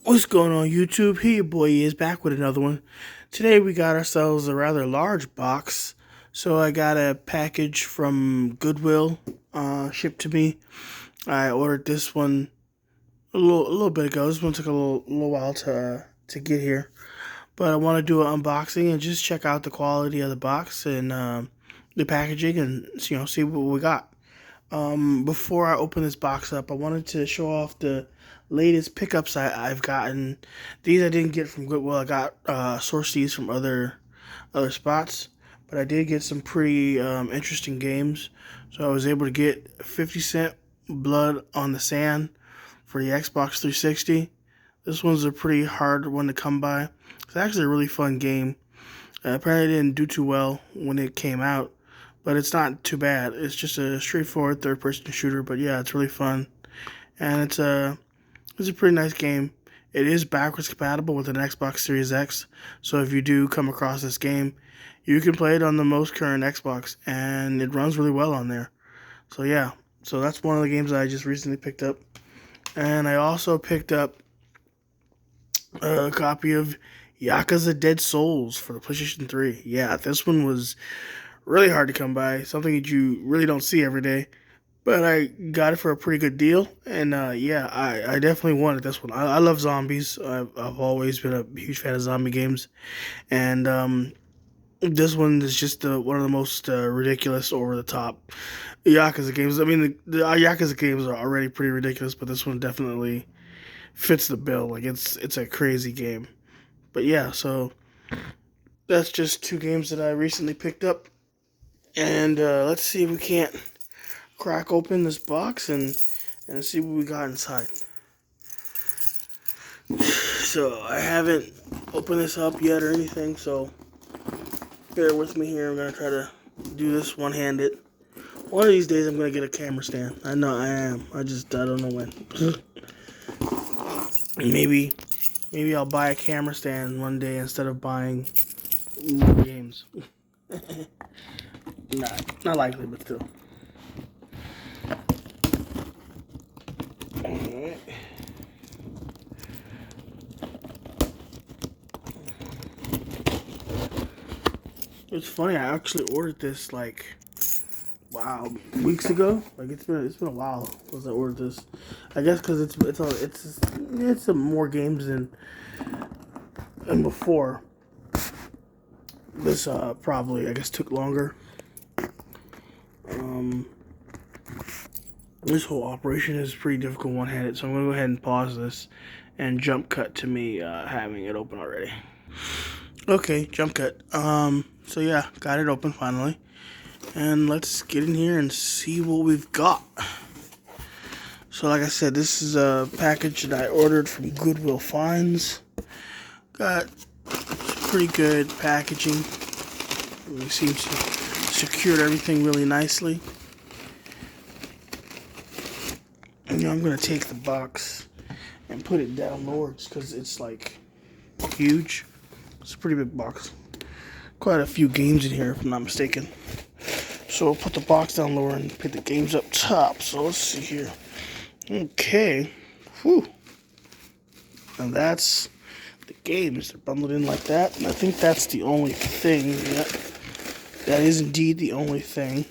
What's going on, YouTube? Here your boy is back with another one. Today we got ourselves a rather large box. So I got a package from Goodwill shipped to me. I ordered this one a little bit ago. This one took a little while to get here. But I want to do an unboxing and just check out the quality of the box and the packaging and see what we got. Before I open this box up, I wanted to show off the latest pickups I've gotten. These I didn't get from Goodwill. I got sourced these from other spots, but I did get some pretty interesting games. So I was able to get 50 Cent Blood on the Sand for the Xbox 360. This one's a pretty hard one to come by. It's actually a really fun game. Apparently it didn't do too well when it came out, but it's not too bad. It's just a straightforward third-person shooter, but yeah, it's really fun, and it's a pretty nice game. It is backwards compatible with an Xbox Series X, so if you do come across this game, you can play it on the most current Xbox, and it runs really well on there. So yeah, so that's one of the games that I just recently picked up, and I also picked up a copy of Yakuza Dead Souls for the PlayStation 3. Yeah, this one was really hard to come by, something that you really don't see every day. But I got it for a pretty good deal, and yeah, I definitely wanted this one. I love zombies. I've always been a huge fan of zombie games, and this one is just one of the most ridiculous, over the top Yakuza games. I mean, the Yakuza games are already pretty ridiculous, but this one definitely fits the bill. Like it's a crazy game. But yeah, so that's just two games that I recently picked up, and let's see if we can't crack open this box and see what we got inside. So I haven't opened this up yet or anything, so bear with me here. I'm gonna try to do this one-handed. One of these days I'm gonna get a camera stand. I know I am. I don't know when. maybe I'll buy a camera stand one day instead of buying more games. Not likely, but still. Alright. It's funny, I actually ordered this like weeks ago. Like it's been a while since I ordered this. I guess because it's more games than before. This probably I guess took longer. This whole operation is pretty difficult one-handed, so I'm gonna go ahead and pause this and jump cut to me having it open already. Okay, jump cut. So yeah, got it open finally. And let's get in here and see what we've got. So like I said, this is a package that I ordered from Goodwill Finds. Got pretty good packaging. It seems to secured everything really nicely. And I'm gonna take the box and put it down lower just because it's like huge. It's a pretty big box. Quite a few games in here if I'm not mistaken. So we'll put the box down lower and put the games up top. So let's see here. Okay. Whew. And that's the games. They're bundled in like that. And I think that's the only thing. That is indeed the only thing.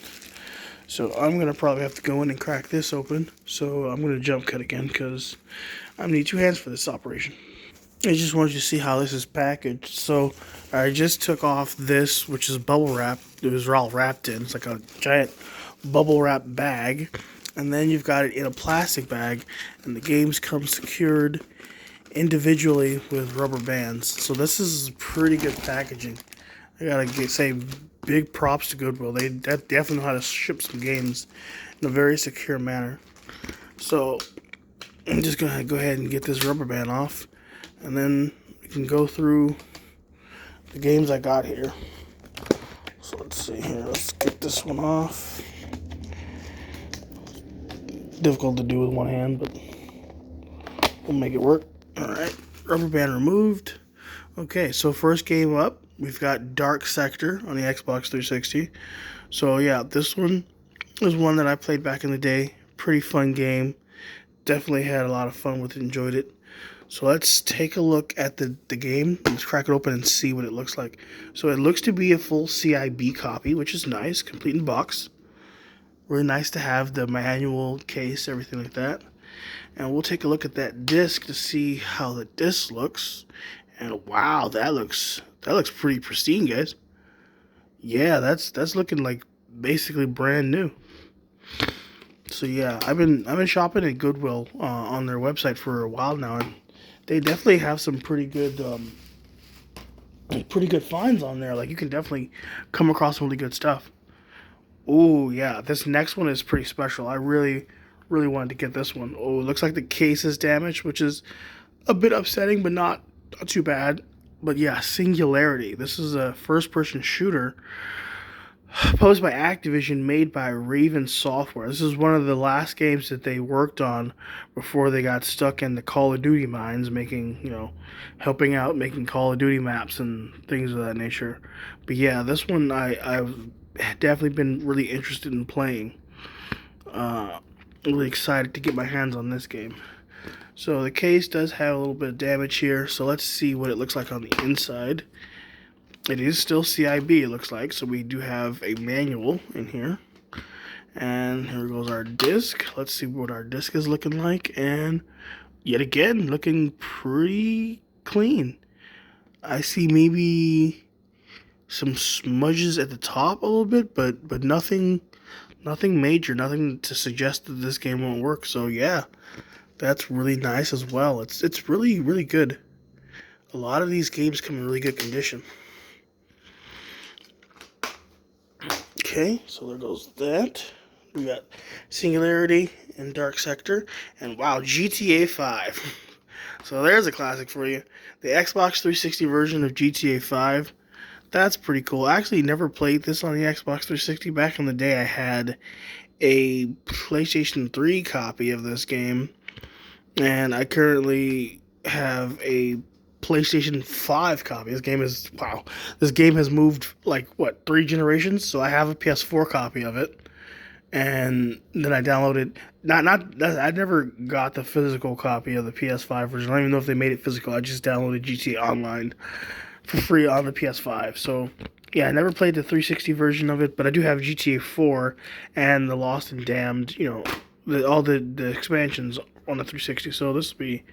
So I'm going to probably have to go in and crack this open. So I'm going to jump cut again because I need two hands for this operation. I just wanted you to see how this is packaged. So I just took off this, which is bubble wrap. It was all wrapped in. It's like a giant bubble wrap bag. And then you've got it in a plastic bag. And the games come secured individually with rubber bands. So this is pretty good packaging. I gotta say big props to Goodwill. They definitely know how to ship some games in a very secure manner. So I'm just gonna go ahead and get this rubber band off, and then we can go through the games I got here. So let's see here. Let's get this one off. Difficult to do with one hand, but we'll make it work. Alright, rubber band removed. Okay, so first game up, we've got Dark Sector on the Xbox 360. So yeah, this one is one that I played back in the day. Pretty fun game. definitely had a lot of fun with it, enjoyed it. So let's take a look at the game. Let's crack it open and see what it looks like. So it looks to be a full CIB copy, which is nice, complete in box. Really nice to have the manual case, everything like that. And we'll take a look at that disc to see how the disc looks. And wow, that looks pretty pristine, guys. Yeah, that's looking like basically brand new. So yeah, I've been shopping at Goodwill on their website for a while now, and they definitely have some pretty good finds on there. Like you can definitely come across some really good stuff. Oh yeah, this next one is pretty special. I really wanted to get this one. Oh, it looks like the case is damaged, which is a bit upsetting, but not too bad. But yeah, Singularity. This is a first-person shooter posed by Activision, made by Raven Software. This is one of the last games that they worked on before they got stuck in the Call of Duty mines, helping out, making Call of Duty maps and things of that nature. But yeah, this one I've definitely been really interested in playing. Really excited to get my hands on this game. So the case does have a little bit of damage here, so let's see what it looks like on the inside. It is still CIB, it looks like, so we do have a manual in here. And here goes our disc. Let's see what our disc is looking like, and yet again, looking pretty clean. I see maybe some smudges at the top a little bit, but nothing major, nothing to suggest that this game won't work. So yeah, that's really nice as well. It's really good. A lot of these games come in really good condition. Okay, so there goes that. We got Singularity and Dark Sector, and wow, GTA 5. So there's a classic for you. The Xbox 360 version of GTA 5. That's pretty cool. I actually never played this on the Xbox 360. Back in the day, I had a PlayStation 3 copy of this game, and I currently have a PlayStation 5 copy. This game has moved like 3 generations. So I have a PS4 copy of it, and then I downloaded. I never got the physical copy of the PS5 version. I don't even know if they made it physical. I just downloaded GTA Online for free on the PS5. So yeah, I never played the 360 version of it, but I do have GTA 4 and the Lost and Damned. All the expansions on the 360. So this will be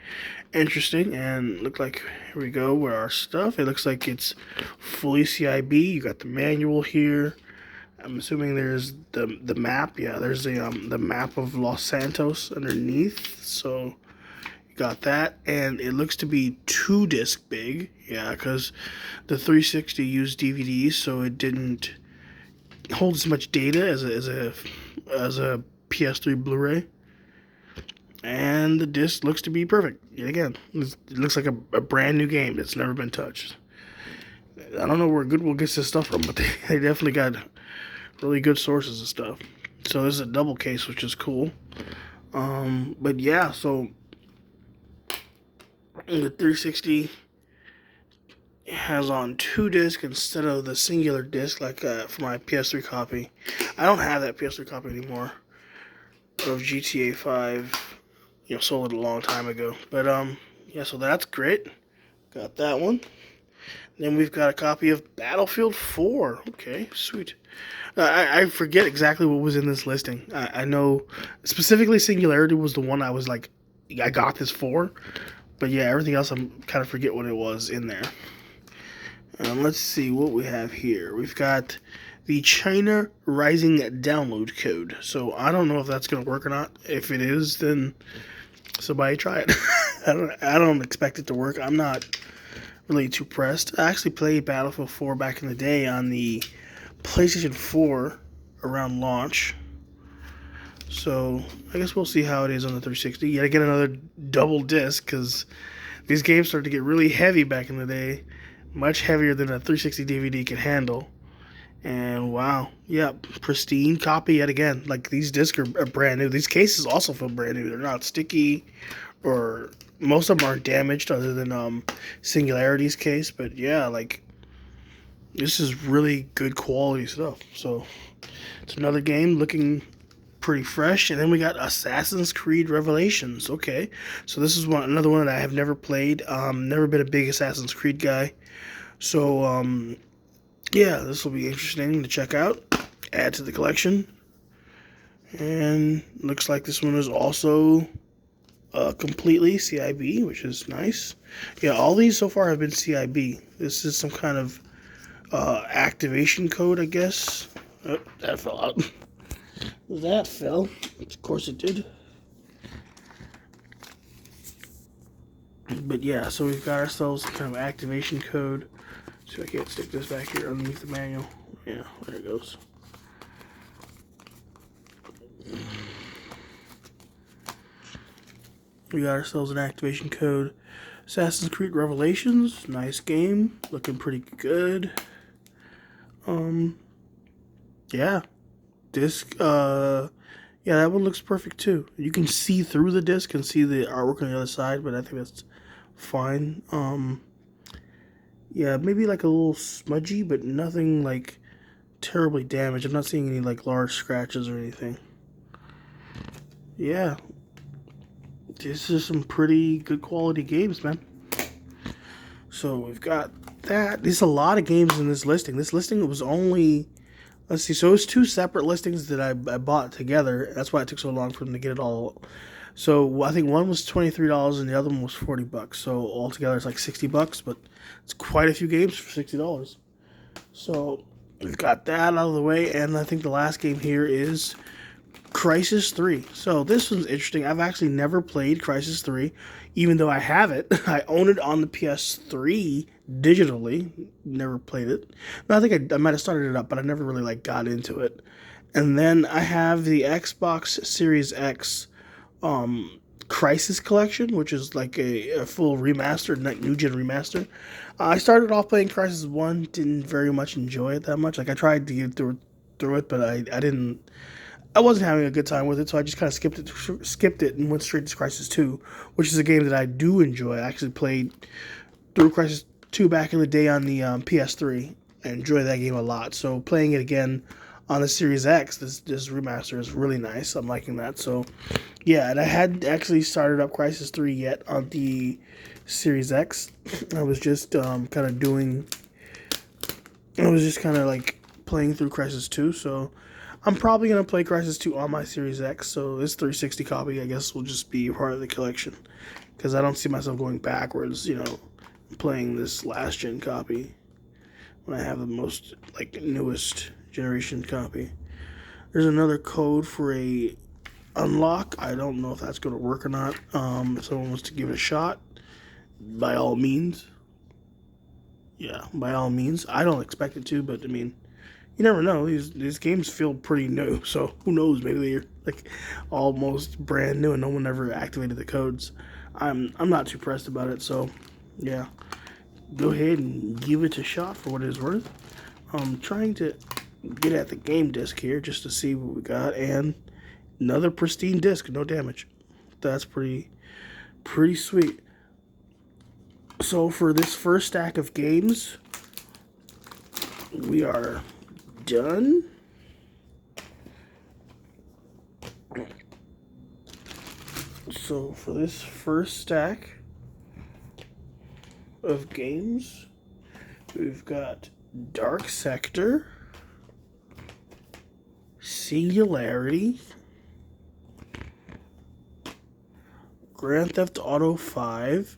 interesting. And look like, here we go, where our stuff. It looks like it's fully CIB. You got the manual here. I'm assuming there's the map. Yeah, there's the map of Los Santos underneath. So you got that, and it looks to be 2-disc big. Yeah, because the 360 used DVDs, so it didn't hold as much data as a PS3 Blu-ray. And the disc looks to be perfect. Yet again, it looks like a brand new game that's never been touched. I don't know where Goodwill gets this stuff from, but they definitely got really good sources of stuff. So this is a double case, which is cool. But yeah, so the 360 has on 2-disc instead of the singular disc like for my PS3 copy. I don't have that PS3 copy anymore of GTA 5. Sold it a long time ago. But yeah, so that's great. Got that one. Then we've got a copy of Battlefield 4. Okay, sweet. I forget exactly what was in this listing. I know specifically Singularity was the one I was like, I got this for. But yeah, everything else I'm kind of forget what it was in there. Let's see what we have here. We've got the China Rising download code. So I don't know if that's going to work or not. If it is, then somebody try it. I don't expect it to work. I'm not really too pressed. I actually played Battlefield 4 back in the day on the PlayStation 4 around launch. So I guess we'll see how it is on the 360. Yet again, another double disc, because these games started to get really heavy back in the day. Much heavier than a 360 DVD can handle. And wow, yeah, pristine copy yet again. Like, these discs are brand new. These cases also feel brand new. They're not sticky, or most of them aren't damaged other than Singularity's case. But yeah, like, this is really good quality stuff. So it's another game looking pretty fresh. And then we got Assassin's Creed Revelations. Okay, so this is another one that I have never played. Never been a big Assassin's Creed guy. So yeah, this will be interesting to check out. Add to the collection. And looks like this one is also completely CIB, which is nice. Yeah, all these so far have been CIB. This is some kind of activation code, I guess. Oh, that fell out. That fell. Of course it did. But yeah, so we've got ourselves some kind of activation code. So I can't stick this back here underneath the manual. Yeah, there it goes. We got ourselves an activation code. Assassin's Creed Revelations, nice game, looking pretty good. Yeah, disc. Yeah, that one looks perfect too. You can see through the disc and see the artwork on the other side, but I think that's fine. Yeah, maybe like a little smudgy, but nothing like terribly damaged. I'm not seeing any like large scratches or anything. Yeah, this is some pretty good quality games, man. So we've got that. There's a lot of games in this listing. This listing was only, let's see, so it was two separate listings that I bought together. That's why it took so long for them to get it all. So I think one was $23 and the other one was $40. So altogether it's like $60, but it's quite a few games for $60. So we've got that out of the way, and I think the last game here is Crisis 3. So this one's interesting. I've actually never played Crisis 3, even though I have it. I own it on the PS3 digitally. Never played it. No, I think I might have started it up, but I never really like got into it. And then I have the Xbox Series X Crisis Collection, which is like a full remaster, new gen remaster. I started off playing Crisis 1, didn't very much enjoy it that much. Like I tried to get through it, but I didn't. I wasn't having a good time with it, so I just kind of skipped it and went straight to Crisis 2, which is a game that I do enjoy. I actually played through Crisis 2 back in the day on the PS3. I enjoy that game a lot. So playing it again on the Series X, this remaster is really nice. I'm liking that. So yeah, and I hadn't actually started up Crisis 3 yet on the Series X. I was just kind of like playing through Crisis 2, so I'm probably going to play Crisis 2 on my Series X, so this 360 copy, I guess, will just be part of the collection, because I don't see myself going backwards, playing this last-gen copy when I have the most, like, newest generation copy. There's another code for a unlock. I don't know if that's going to work or not. If someone wants to give it a shot, by all means. Yeah, by all means. I don't expect it to, but, I mean, you never know. These games feel pretty new, so who knows? Maybe they're like almost brand new and no one ever activated the codes. I'm not too pressed about it, so yeah. Go ahead and give it a shot for what it is worth. I'm trying to get at the game disc here just to see what we got, and another pristine disc, no damage. That's pretty sweet. So for this first stack of games, we are done. So for this first stack of games, we've got Dark Sector, Singularity, Grand Theft Auto 5,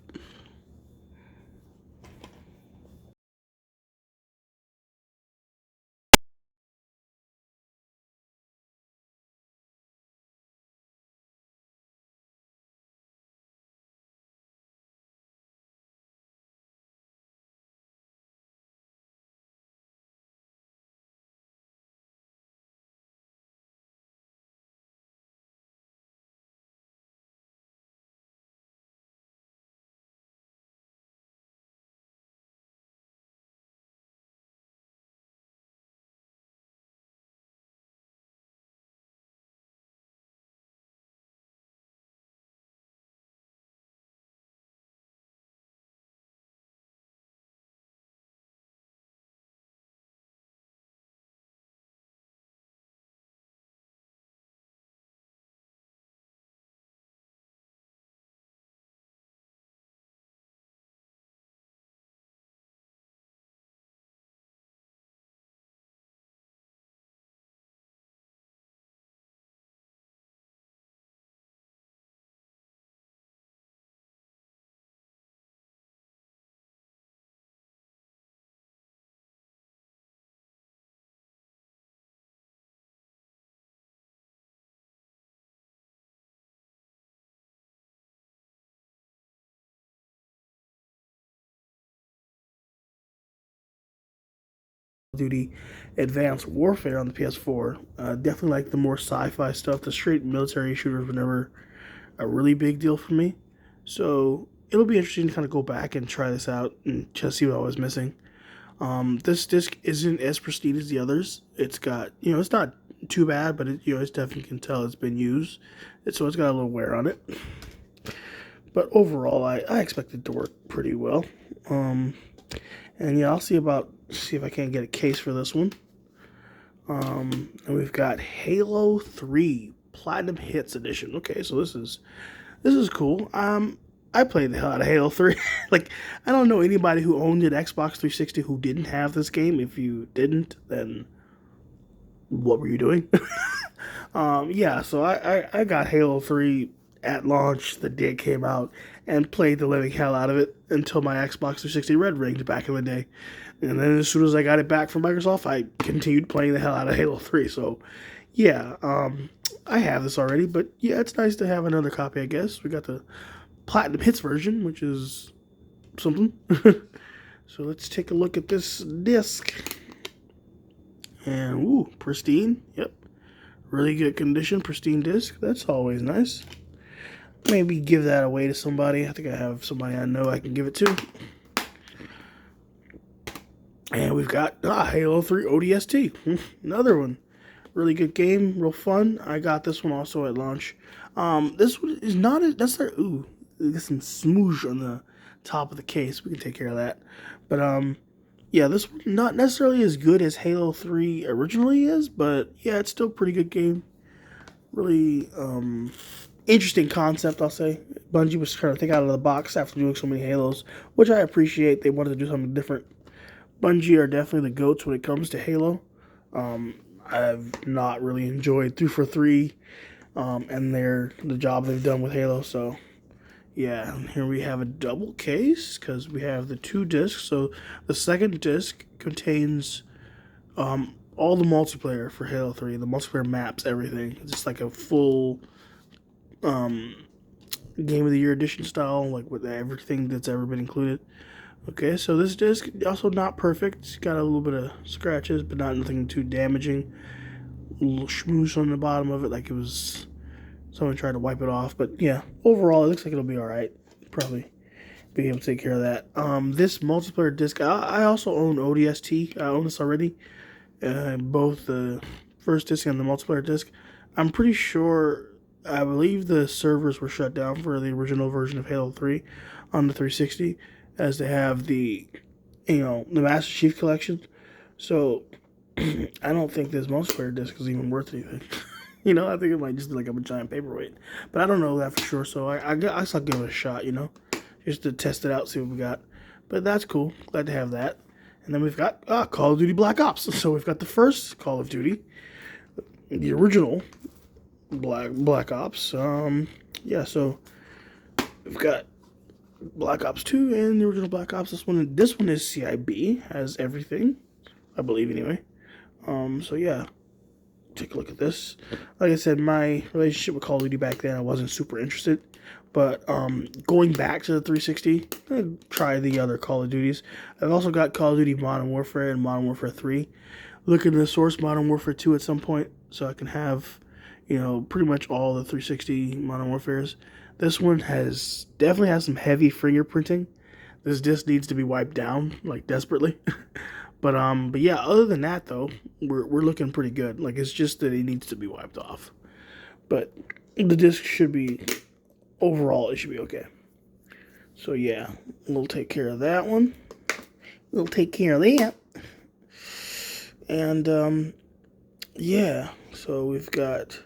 Duty Advanced Warfare on the PS4. Definitely like the more sci-fi stuff. The straight military shooters were never a really big deal for me. So it'll be interesting to kind of go back and try this out and just see what I was missing. This disc isn't as pristine as the others. It's got, it's not too bad, but it's definitely can tell it's been used. So it's got a little wear on it. But overall, I expect it to work pretty well. And yeah, I'll see if I can't get a case for this one. And we've got Halo 3 Platinum Hits Edition. Okay, so this is cool. I played the hell out of Halo 3. Like, I don't know anybody who owned an Xbox 360 who didn't have this game. If you didn't, then what were you doing? Yeah, so I got Halo 3 at launch the day it came out and played the living hell out of it until my Xbox 360 red ringed back in the day. And then as soon as I got it back from Microsoft, I continued playing the hell out of Halo 3. So, yeah, I have this already, but yeah, it's nice to have another copy, I guess. We got the Platinum Hits version, which is something. So let's take a look at this disc. And, ooh, pristine. Yep. Really good condition, pristine disc. That's always nice. Maybe give that away to somebody. I think I have somebody I know I can give it to. And we've got Halo 3 ODST. Another one. Really good game, real fun. I got this one also at launch. This one is not as... That's like, ooh, there's some smoosh on the top of the case. We can take care of that. But, yeah, this one's not necessarily as good as Halo 3 originally is, but yeah, it's still a pretty good game. Really interesting concept, I'll say. Bungie was trying to think out of the box after doing so many Halos, which I appreciate. They wanted to do something different. Bungie are definitely the GOATs when it comes to Halo. I've not really enjoyed 343 and the job they've done with Halo, so... Yeah, and here we have a double case because we have the two discs. So the second disc contains all the multiplayer for Halo 3, the multiplayer maps, everything. It's just like a full Game of the Year edition style, like with everything that's ever been included. Okay, so this disc also not perfect. It's got a little bit of scratches, but not nothing too damaging. A little schmooze on the bottom of it, like it was... Someone tried to wipe it off, but yeah, overall, it looks like it'll be alright. Probably be able to take care of that. This multiplayer disc, I also own ODST. I own this already. Both the first disc and the multiplayer disc. I'm pretty sure, I believe the servers were shut down for the original version of Halo 3 on the 360, as they have the Master Chief Collection. So, I don't think this multiplayer disc is even worth anything. I think it might just be like a giant paperweight. But I don't know that for sure, so I guess I'll give it a shot, just to test it out, see what we got. But that's cool. Glad to have that. And then we've got Call of Duty Black Ops. So we've got the first Call of Duty, the original Black Ops. Yeah, so we've got Black Ops 2 and the original Black Ops. This one is CIB, has everything, I believe anyway. So yeah. Take a look at this. Like I said, my relationship with Call of Duty back then, I wasn't super interested. But going back to the 360, I'm going to try the other Call of Duties. I've also got Call of Duty Modern Warfare and Modern Warfare 3. Looking to source Modern Warfare 2 at some point so I can have, pretty much all the 360 Modern Warfares. This one definitely has some heavy fingerprinting. This disc needs to be wiped down, like desperately. But yeah, other than that though, we're looking pretty good. Like, it's just that it needs to be wiped off. But the disc should be, overall, it should be okay. So yeah, we'll take care of that one. We'll take care of that. And yeah, so we've got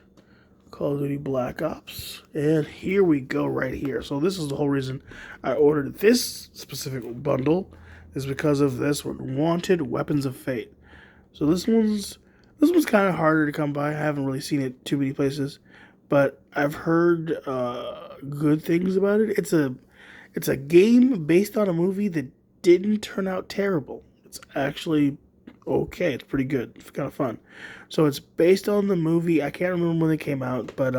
Call of Duty Black Ops. And here we go right here. So this is the whole reason I ordered this specific bundle, is because of this one, Wanted Weapons of Fate. So this one's kind of harder to come by. I haven't really seen it too many places, but I've heard good things about it. It's a game based on a movie that didn't turn out terrible. It's actually okay. It's pretty good. It's kind of fun. So it's based on the movie. I can't remember when it came out, but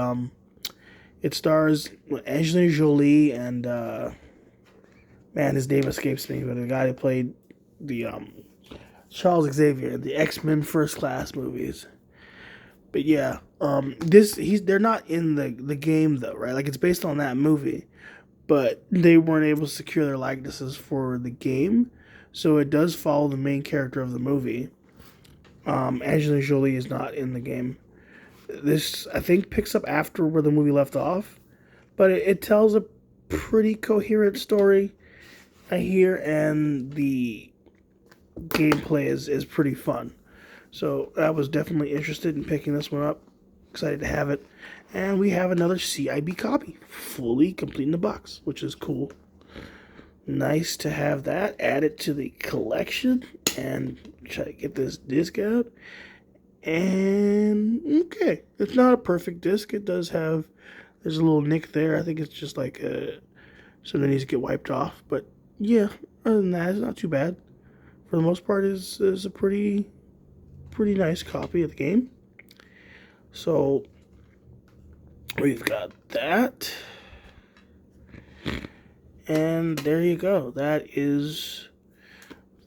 it stars Angelina Jolie and man, his name escapes me, but the guy that played the Charles Xavier, the X-Men First Class movies. But yeah, they're not in the game though, right? Like it's based on that movie, but they weren't able to secure their likenesses for the game, so it does follow the main character of the movie. Angelina Jolie is not in the game. This, I think, picks up after where the movie left off, but it tells a pretty coherent story, I hear, and the gameplay is pretty fun. So I was definitely interested in picking this one up. Excited to have it. And we have another CIB copy, fully complete in the box, which is cool. Nice to have that added to the collection. And try to get this disc out. And okay, it's not a perfect disc. It does have, there's a little nick there. I think it's just like something needs to get wiped off. But yeah, other than that, it's not too bad. For the most part, is a pretty nice copy of the game. So we've got that. And there you go. That is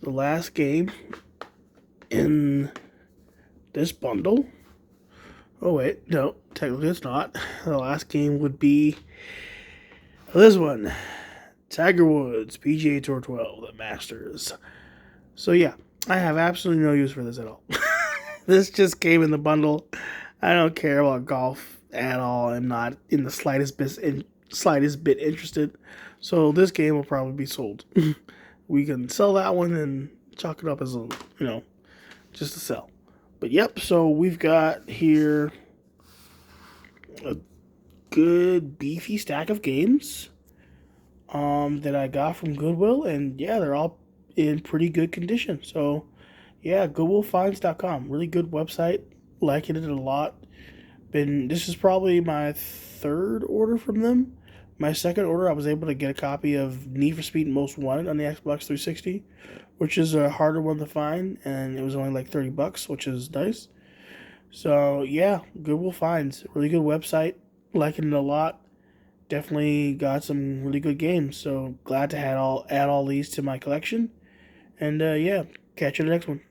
the last game in this bundle. Oh wait, no, technically it's not. The last game would be this one. Tiger Woods PGA Tour 12, the Masters. So yeah, I have absolutely no use for this at all. This just came in the bundle. I don't care about golf at all. I'm not in the slightest bit interested. So this game will probably be sold. We can sell that one and chalk it up as a, just to sell. But yep, so we've got here a good beefy stack of games that I got from Goodwill, and yeah, they're all in pretty good condition. So yeah, goodwillfinds.com, really good website, liking it a lot. This is probably my third order from them. My second order, I was able to get a copy of Need for Speed Most Wanted on the Xbox 360, which is a harder one to find, and it was only like $30, which is nice. So yeah, Goodwill Finds, really good website, liking it a lot. Definitely got some really good games, so glad to add all these to my collection. And yeah, catch you in the next one.